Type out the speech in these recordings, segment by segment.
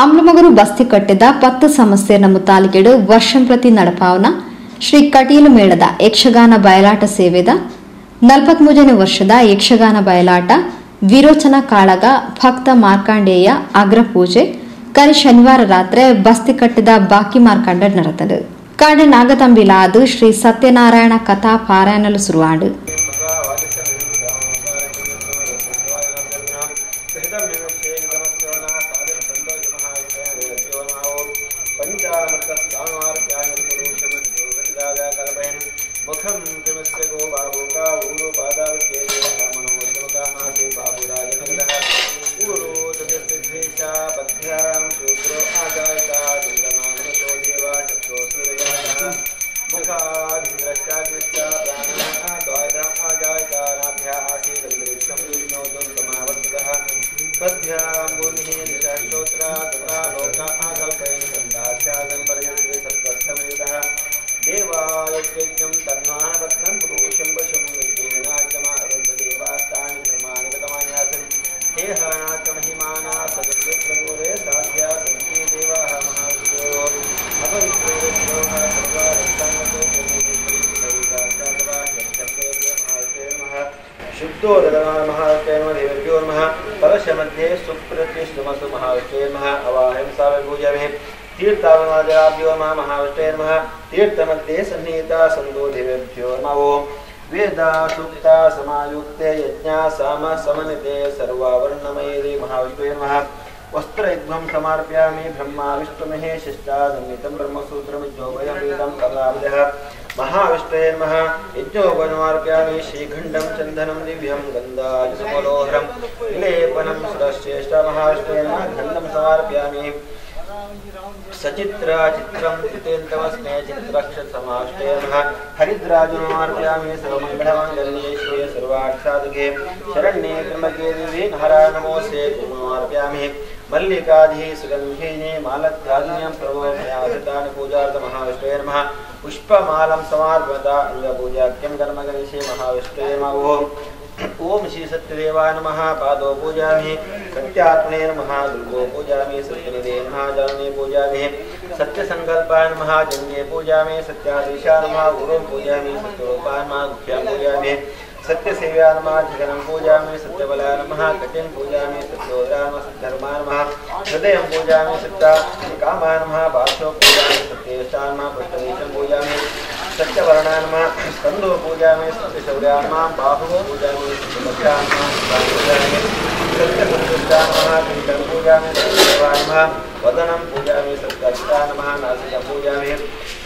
ಅಮ್ಲಮಗರು ಬಸ್ತಿ ಕಟ್ಟಿದ 10 ಸಮಸ್ಯೆ ನಮ್ಮ ತಾಲಿಕೆಡು ವರ್ಷಂ ಪ್ರತಿ ನಡಪಾವನ ಶ್ರೀ ಕಟೀಲು ಮೇಳದ ಯಕ್ಷಗಾನ ಬಯಲಾಟ ಸೇವೆದ 43ನೇ ವರ್ಷದ ಯಕ್ಷಗಾನ ಬಯಲಾಟ ವಿರೋಚನ ಕಾಳಗ ಭಕ್ತ ಮಾರ್ಕಾಂಡೇಯ ಅಗ್ರಪೂಜೆ ಕರಿ ಶನಿವಾರ ರಾತ್ರಿ ಬಸ್ತಿ ಕಟ್ಟಿದ ಬಾಕಿ ಮಾರ್ಕಾಂಡ ನಡೆದದು ಕಾಂಡೆ ನಾಗತಂಬಿಲಾದು ಶ್ರೀ ಸತ್ಯನಾರಾಯಣ ಕಥಾ ಪಾರಾಯಣಲು ಶುರುವಾಡು तीर्थमध्ये सन्नीता संदोधिवेभ्यो नमो वेदा सुक्ता समायुक्ते यज्ञा साम समनिते सर्वावर्णमये महाविष्णवे नमः वस्त्रयुग्मं समर्पयामि ब्रह्मा विष्णुमहे शिष्टादन्वितं ब्रह्मसूत्रमिज्जोभयं वेदं कलाविदः महाविष्णवे नमः यज्ञोपनमर्पयामि श्रीखण्डं चन्दनं दिव्यं गन्धायुसमलोहरं विलेपनं सुरश्रेष्ठ महाविष्णवे नमः खण्डं समर्पयामि सचित्रा चित्रं जितेन्द्रमस्मे चित्राक्षर समाष्टे नमः हरिद्राजुनमार्पयामि सर्वमङ्गलमाङ्गल्ये शिवे सर्वार्थसाधके शरण्ये त्र्यम्बके देवी नारायण नमोऽस्ते नमार्पयामि मल्लिकाधि सुगन्धिने मालत्यादिन्यं सर्वमयाधृतानि पूजार्थ महाविष्णवे नमः पुष्पमालं समार्पयता अङ्गपूजाख्यं कर्मगणेशे महाविष्णवे नमः ओम श्री सत्यदेवाय नमः पादो पूजामि सत्यात्मने नमः दुर्गो पूजामि सत्यनिधे नमः जनने पूजामि सत्यसंकल्पाय नमः जन्ये पूजामि सत्याधीशाय नमः गुरुं पूजामि सत्यरूपाय नमः गुह्यां पूजामि सत्यसेव्याय नमः जगनं पूजामि सत्यबलाय नमः कटिं पूजामि सत्योदराय नमः सद्धर्माय नमः हृदयं पूजामि सत्यकामाय नमः बाष्पो पूजामि सत्येष्टाय नमः पुष्टदेशं पूजामि सत्यवर्णाय नमः स्कन्दो पूजामि सत्यशौर्याय नमः बाहुः पूजामि सत्यमध्याय नमः पूजामि सत्यसंतुष्टाय नमः कंठं पूजामि सत्यदेवाय नमः वदनं पूजामि सत्याधिष्ठाय नमः नासिकं पूजामि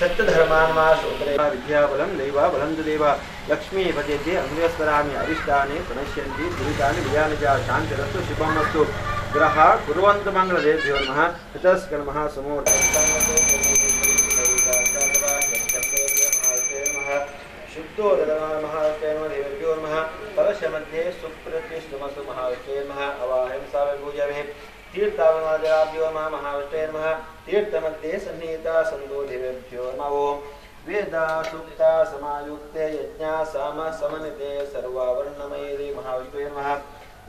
सत्यधर्माय नमः श्रोत्रे विद्याबलं दैवाबलं च देव लक्ष्मीपतेते अन्वेस्वरामि अरिष्टानि प्रणश्यन्ति दुरितानि विजानि च शान्तिरस्तु शुभमस्तु ग्रहा कुर्वन्तु मङ्गलदेभ्यो नमः ततस्कर् नमः शुद्धो महाविष्णुर्भ्यो नमः कलशमध्ये सुप्रतिष्ठमस्तु महाविष्णुवे नमः अवाहं सावभूजामहे तीर्थावनाजराभ्यो नमः महाविष्णुवे नमः तीर्थमध्ये सन्नीता संदोधिवेभ्यो नमो वेदा सुक्ता समायुक्ते यज्ञा साम समनिते सर्वावर्णमये महाविष्णुवे नमः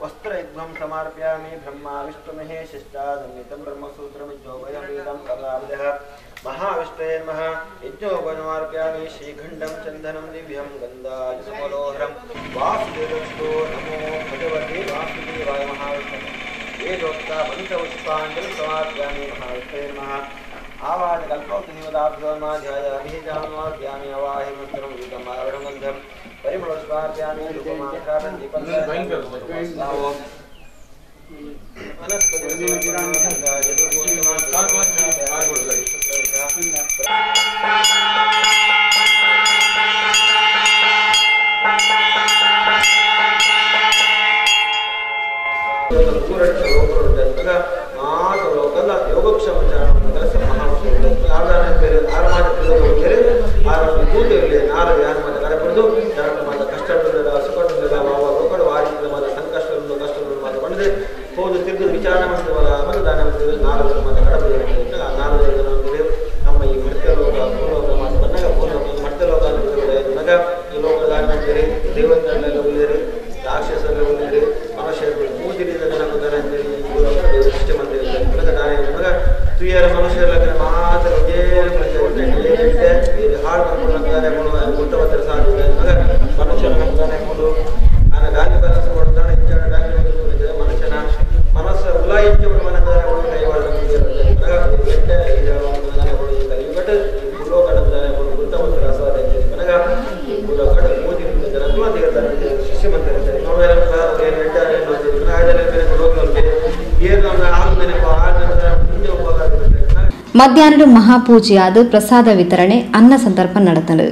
वस्त्रयुग्मं समर्पयामि ब्रह्मा विष्णुमहे शिष्टादन्वितं ब्रह्मसूत्रमिज्जोभयं वेदं कलाविदः महाविष्णवे नमः यज्ञोपनमर्पयामि श्रीखण्डं चन्दनं दिव्यं गन्धायुसमलोहरं वासुदेवस्तु नमो भगवते वासुदेवाय महाविष्णवे वेदोक्ता पञ्चपुष्पाञ्जलिं समर्पयामि महाविष्णवे नमः आवाज कल्पोक्तनिवदाभ्यो नमः ध्यायाभिजानमर्पयामि अवाहि मन्त्रं गीतं आवरणगन्धं परिमलस्वार्पयामि रूपमात्रापं दीपं ವಿಚಾರಣೆ ಮಾಡ್ತೀವಲ್ಲ ನಮ್ಮ ಈ ಮೃತ್ಯಲೋಕ ಭೂಲೋಕ ಬಂದಾಗ ಭೂಲೋಕ ಮೃತ್ಯಲೋಕ ನಗ ಈ ಲೋಕದ ದೇವತೆಗಳೆಲ್ಲ ಉಳಿದಿರಿ ರಾಕ್ಷಸರೆಲ್ಲ ಉಳಿದಿರಿ ಮನುಷ್ಯರು ಮೂಜಿರಿದ ಜನಪದರ ಸೃಷ್ಟಿ ಮಂದಿರ ಪೂಜಾ ಕಡೆ ಮೋದಿಯಿಂದ ಜನ್ಮ ದೇವರ ಶಿಷ್ಯ ಮಂದಿರ ನೋವೇರ ಏನು ಎಡ್ಡಾರೆ ರಾಜರಲ್ಲಿ ರೋಗಕ್ಕೆ ಏನು ಆಮೇಲೆ ಮುಂದೆ ಹೋಗಬೇಕಾಗುತ್ತೆ. ಮಧ್ಯಾಹ್ನದ ಮಹಾಪೂಜೆಯಾದ ಪ್ರಸಾದ ವಿತರಣೆ ಅನ್ನ ಸಂದರ್ಭ ನಡೆದನು.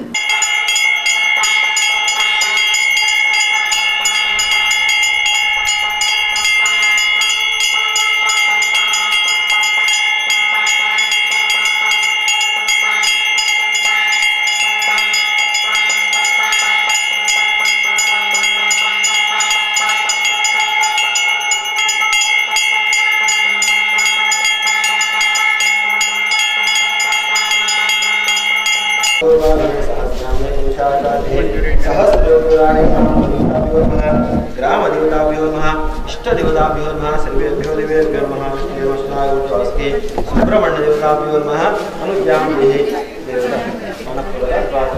ग्राम देवताभ्यो नमः इष्ट देवताभ्यो नमः सर्वेभ्यो देवेभ्यो नमः विष्णुस्नायुर्वास्के सुब्रह्मण्य देवताभ्यो नमः अनुज्ञां देहि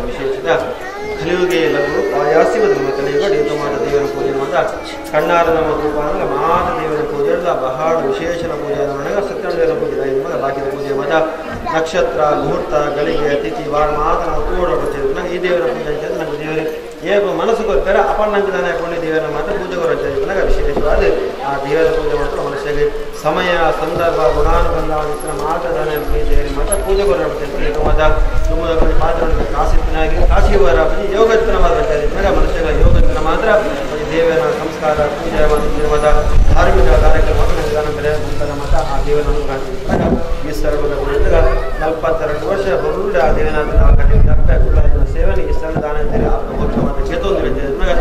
विशेषದ ಕಲಿಯುಗೆ ಲಘು ಆಯಾಸಿವದ ಕಲಿಯುಗ ದೇವಮಾತ ದೇವರ ಪೂಜೆ ಮಾತ ಕಣ್ಣಾರ ನಮ್ಮ ರೂಪಾಂಗ ಮಾತ ದೇವರ ಪೂಜೆ ಬಹಳ ವಿಶೇಷನ ಪೂಜೆ ನನಗ ಸತ್ಯನಾರಾಯಣ ಪೂಜೆ ನಿಮಗೆ ಬಾಕಿದ ಪೂಜೆ ಮಾತ ನಕ್ಷತ್ರ ಮುಹೂರ್ತ ಗಳಿಗೆ ತಿಥಿ ವಾರ ಮಾತ ನಾವು ತೋಡೋಡುತ್ತೇವೆ ಈ ದೇವರ ಪೂಜೆ ಅಂತ ನಮ್ಮ ದೇವರಿಗೆ ಏನು ಮನಸ್ಸು ಕೊಡ್ತಾರೆ ಅಪಣ್ಣಂಕದಾನ ಪುಣ್ಯ ದೇವರ ಮಾತ್ರ ಪೂಜೆ ಕೊಡುತ್ತೇವೆ ನನಗೆ ವಿಶೇಷವಾದ ಆ ದೇವರ ಪೂಜೆ ಮಾತ್ರ ಮನುಷ್ಯಗೆ ಸಮಯ ಸಂದರ್ಭ ಗುಣಾನುಬಂಧ ಮಾತದಾನ ದೇವರಿಗೆ ಮಾತ್ರ ಪೂಜೆ ಕೊಡುತ್ತೇವೆ ಮಾತ ತುಂಬದ ಪಾತ್ರವನ್ನು ಕಾಸಿತ್ತಿನಾಗಿ ಕಾಶಿವರ ಯೋಗಜ್ಞನವಾದಂತೆ ಮನುಷ್ಯನ ಯೋಗಜ್ಞನ ಮಾತ್ರ ದೇವರ ಸಂಸ್ಕಾರ ಪೂಜೆ ಮತ ಧಾರ್ಮಿಕ ಕಾರ್ಯಕ್ರಮ ಮತ ಆ ದೇವರನ್ನು ಈ ಸರ್ವದ 42 ವರ್ಷ ಬರುಡ ದೇವನಾಥ ಕಟ್ಟಿದ ಸೇವನೆ ಈ ಸ್ಥಳ ದಾನ ಅಂತೇಳಿ ಆತ್ಮೋತ್ಸವ ಮತ್ತು ಚೇತೋಂದಿರ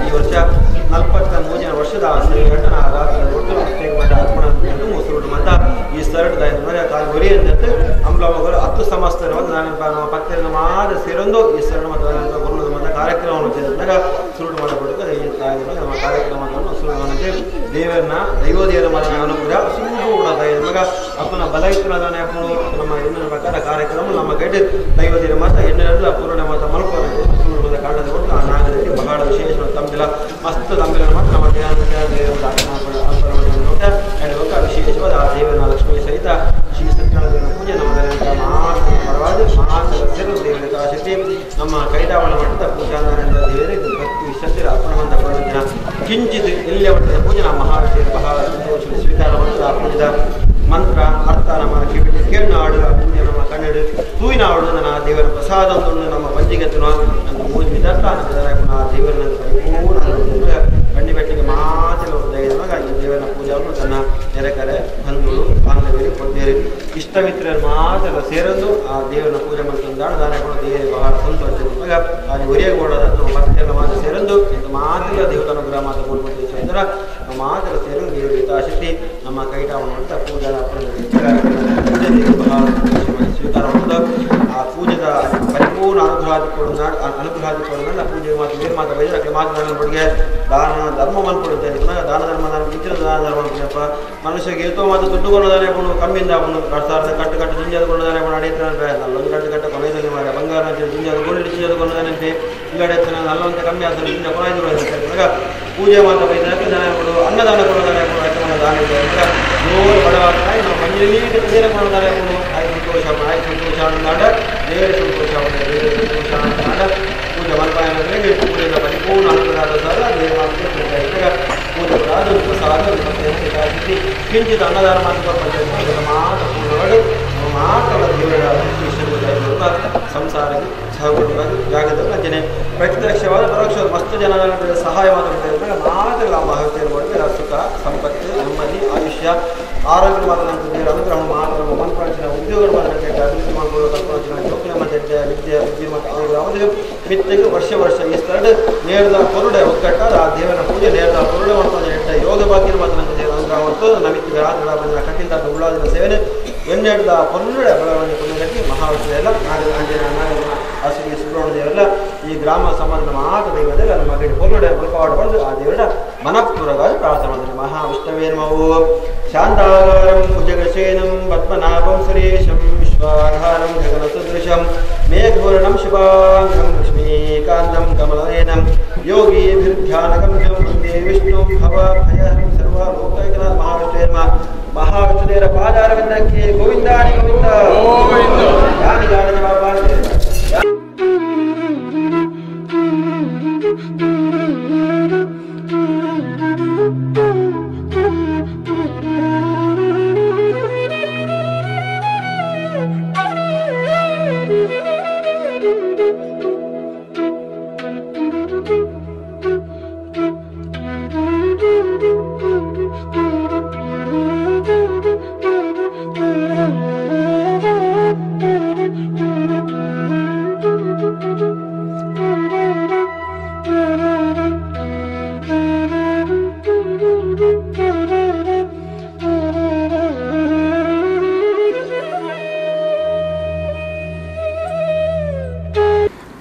ಈ ವರ್ಷ 43ನೇ ವರ್ಷದ ಘಟನ ಒಟ್ಟು ಮತ ಅರ್ಪಣ ಮುಸುರುಡು ಮತ ಈ ಸ್ಥಳದ ಕಾಲು ಗುರಿ ಅಂತ ಅಂಬ್ಲಮಗಳು 10 ಸಂವತ್ಸರ ನಾನು ಪಕ್ಕ ಮಾದ ಸೇರೊಂದು ಈ ಸ್ಥಳ ಮತ ಕಾರ್ಯಕ್ರಮವನ್ನು ಸೇರಿದಾಗ ಸುರುಡು ಮಾಡಬಹುದು ಈ ನಮ್ಮ ಕಾರ್ಯಕ್ರಮವನ್ನು ಸುರುಡು ದೇವರನ್ನ ದೈವದೇವರ ಮರಣ ಅನುಗ್ರಹ ಸುರುಡು ಮಗ ಅಪ್ಪನ ಬಲ ಇತ್ತುದಾನೆ ಅಪ್ಪನು ನಮ್ಮ ಹೆಣ್ಣಿನ ಪ್ರಕಾರ ಕಾರ್ಯಕ್ರಮ ನಮ್ಮ ಗೈಡ್ ದೈವದೇವರ ಮಾತ ಹೆಣ್ಣೆಲ್ಲ ಪೂರ್ಣ ಮಾತ ಮಲ್ಪದ ಸುರುಡು ಕಾರಣದ ಕೊಟ್ಟು ಆ ನಾಗರಿಕ ಬಹಳ ವಿಶೇಷ ತಂಬಿಲ ಮಸ್ತ್ ತಂಬಿಲ ಮಾತ್ರ ನಮ್ಮ ವಿಶೇಷವಾದ ಆ ದೇವರ ಲಕ್ಷ್ಮೀ ಸಹಿತ ಶ್ರೀ ಸತ್ಯನಾರಾಯಣ ಪೂಜೆ ನಮ್ಮ ಪರವಾದ ಮಹಾಸೇರು ದೇವರ ಶಕ್ತಿ ನಮ್ಮ ಕೈದಾವಳ ಮಟ್ಟದ ಪೂಜಾನಾರಾಯಣ ದೇವರಿಗೆ ಭಕ್ತಿ ಶ್ರದ್ಧೆ ಅರ್ಪಣವಂತ ಪಡೆದ ಕಿಂಚಿತ್ ಇಲ್ಲಿಯ ಮಟ್ಟದ ಪೂಜೆ ನಮ್ಮ ಮಹಾಶಿವರು ಬಹಳ ಸಂತೋಷ ಸ್ವೀಕಾರ ಮಾಡಿದ ಆ ಪೂಜೆದ ಮಂತ್ರ ಅರ್ಥ ನಮ್ಮ ಕಿವಿಟಿ ಕೇಳಿನ ಆಡುವ ಪೂಜೆ ನಮ್ಮ ಕನ್ನಡ ಹೂವಿನ ಆಡು ನನ್ನ ದೇವರ ಪ್ರಸಾದ ನಮ್ಮ ಪಂಜಿಗೆ ನನ್ನ ಪೂಜೆ ವಿದರ್ಥ ಆ ದೇವರನ್ನ ಕಣ್ಣಿ ಬೆಟ್ಟಿಗೆ ಮಾತ್ರ ಈ ದೇವರ ಪೂಜೆಯನ್ನು ತನ್ನ ನೆರೆಕರೆ ಬಂಧುಗಳು ಬಾಂಧವ್ಯರಿಗೆ ಕೊಡ್ತೇವೆ ಇಷ್ಟಮಿತ್ರರು ಮಾತ್ರ ಸೇರಲು ಆ ದೇವರ ಪೂಜೆ ಮಾಡ್ತಂದಾಣ ದಾನಗಳು ದೇವರಿಗೆ ಬಹಳ ಸಂತೋಷ ಅಲ್ಲಿ ಒರಿಯಗೋಡದ ನಮ್ಮ ಭಕ್ತಿಯೆಲ್ಲ ಮಾತ್ರ ಸೇರಲು ಇಂಥ ಮಾತ್ರ ದೇವತಾನುಗ್ರಹ ಮಾತ್ರ ಕೊಡ್ಬೋದು ಅಂದ್ರೆ ಮಾತ್ರ ಸೇರಲು ದೇವರ ಹಿತಾಶಕ್ತಿ ನಮ್ಮ ಕೈಟಾವನ್ನು ಅಂತ ಪೂಜಾ ಬಹಳ ಸ್ವೀಕಾರ ಮಾಡೋದು ಆ ಪೂಜೆದ ಪರಿಪೂರ್ಣ ಅನುಗ್ರಹಾದಿ ಕೊಡೋಣ ಪೂಜೆಗೆ ಮಾತ್ರ ಬೇರೆ ಮಾತ್ರ ಬೈದ್ರೆ ಮಾತ್ರ ಬಡಿಗೆ ದಾನ ಧರ್ಮವನ್ನು ಕೊಡುತ್ತೇನೆ ದಾನ ಧರ್ಮ ಇಚ್ಚಿನ ದಾನ ಧರ್ಮ ಕೊಡಪ್ಪ ಮನುಷ್ಯಗೆ ಏತೋ ಮಾತ್ರ ದುಡ್ಡು ಕೊಂಡದಾನೆ ಕೊಂಡು ಕಮ್ಮಿಯಿಂದ ಅವನು 2,000 ಕಟ್ಟು ಜಿಂಜಾದ ಕೊಂಡದಾನೆ ಕೊಂಡು ಅಡಿತಾನೆ ನಲ್ಲೊಂದು ಗಂಟೆ ಕೊನೆಯಲ್ಲಿ ಮಾರ ಬಂಗಾರ ಅಂತ ಜಿಂಜಾದ ಗೋಲ್ಡ್ ಜಿಂಜಾದ ಕೊಂಡದಾನಂತೆ ಈಗ ಅಡಿತಾನೆ ನಲ್ಲೊಂದು ಕಮ್ಮಿ ಆದ್ರೆ ಜಿಂಜ ಕೊನೆಯದು ಪೂಜೆ ಮಾತ್ರ ಬೈದಕ್ಕೆ ದಾನ ಕೊಡು ಅನ್ನದಾನ ಕೊಡೋದಾನೆ ಕೊಡು ದಾನ ಇದೆ ಜೋರು ಬಡವಾಗ್ತಾಯಿ ನಾವು ಮನೆಯಲ್ಲಿ ಬೇರೆ ಕೊಡೋದಾನೆ ಕೊಡು ಸಂತೋಷ ಸಂತೋಷ ಅಂದಾಡ ದೇವರ ಸಂತೋಷ ದೇವರ ಸಂತೋಷ ಅಂದಾಡ ಪೂಜೆ ಮಲ್ಪಾಯನಗಳಿಗೆ ಪೂಜೆಯ ಪರಿಪೂರ್ಣ ಅನುಗ್ರಹದ ಸಹ ದೇವ ಪೂಜೆ ಪ್ರಸಾದ ಕಿಂಚಿತ್ ಅನ್ನದಾನ ಮಾತ್ರ ಮಾತ್ರ ಪೂರ್ಣಗಳು ಮಾತ್ರ ದೇವರ ಸಂಸಾರಕ್ಕೆ ಸಹಗುಣವಾಗಿ ಜಾಗದ ವಂಚನೆ ಪ್ರತ್ಯಕ್ಷವಾದ ಪರೋಕ್ಷವಾದ ಮಸ್ತ್ ಜನರ ಸಹಾಯ ಮಾತ್ರ ಮಾತ್ರ ಮಹತ್ವ ಮಾಡಿದ್ರೆ ಸುಖ ಸಂಪತ್ತು ನೆಮ್ಮದಿ ಆಯುಷ್ಯ ಆರೋಗ್ಯ ಮಾತ್ರ ದೇವರ ಅನುಗ್ರಹ ಮಾತ್ರ ಮನ್ಪಡಿಸಿದ ಉದ್ಯೋಗ ಮಾತ್ರ ಅಭಿವೃದ್ಧಿ ಮಾಡ್ಬೋದು ಕಲ್ಪನೆ ಜೋಕಿನ ಮತ್ತೆ ವಿದ್ಯೆ ಮತ್ತು ಯಾವುದೇ ಮಿತ್ತಿಗೆ ವರ್ಷ ಈ ಸ್ಥಳ ನೇರದ ಕೊರುಡೆ ಒಕ್ಕಟ್ಟಾದ ಆ ದೇವರ ಪೂಜೆ ನೇರದ ಕೊರುಡೆ ಮಾಡ್ಕೊಂಡು ಯೋಗ ಭಾಗ್ಯ ಮಾತ್ರ ದೇವರ ಅನುಗ್ರಹ ಮತ್ತು ನಮಿತ್ತಿಗೆ ರಾತ್ರಿ ಬಂದ ಕಟ್ಟಿದ ಉಳ್ಳಾದಿನ ಸೇವನೆ ಎಣ್ಣೆಡ್ದ ಪೊನ್ನುಡೆ ಬೆಳವಣಿಗೆ ಪುಣ್ಯಗಟ್ಟಿ ಮಹಾವಿಷ್ಣು ಎಲ್ಲ ನಾಗರ ಹಸಿಗೆ ಸುಬ್ರಹ್ಮಣ್ಯ ದೇವರೆಲ್ಲ ಈ ಗ್ರಾಮ ಸಮಾಜದ ಮಾತ್ರ ದೈವದಲ್ಲಿ ನಮ್ಮ ಗಡಿ ಪೊನ್ನುಡೆ ಮುಲ್ಕವಾಡ ಬಂದು ಆ ದೇವರ ಮನಪೂರ್ವಕವಾಗಿ ಪ್ರಾರ್ಥನೆ ಮಾಡಿದ್ರೆ ಮಹಾವಿಷ್ಣುವೇ ನಮೋ ಶಾಂತಾಗಾರಂ ಭುಜಗಶೇನಂ ಪದ್ಮನಾಭಂ ಸುರೇಶಂ ವಿಶ್ವಾಧಾರಂ ಗಗನಸದೃಶಂ ಮೇಘೂರ್ಣಂ ಶುಭಾಂಗಂ ಲಕ್ಷ್ಮೀಕಾಂತಂ ಕಮಲನಯನಂ ಯೋಗೀಭಿರ್ಧ್ಯಾನಗಮ್ಯಂ ವಂದೇ ವಿಷ್ಣುಂ ಭವಭಯಹರಂ ಸರ್ವಲೋಕೈಕನಾಥ ಮಹಾವಿಷ್ಣುದೇವರ ಪಾದಾರವಿಂದಕ್ಕೆ ಗೋವಿಂದಾನಿ ಗೋವಿಂದ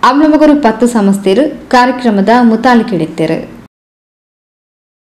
ಅಮ್ಲಮಗರು 10 ಸಂಸ್ಥೆರು ಕಾರ್ಯಕ್ರಮದ ಮುತಾಲಿಕೆ ಹಿಡಿತರು.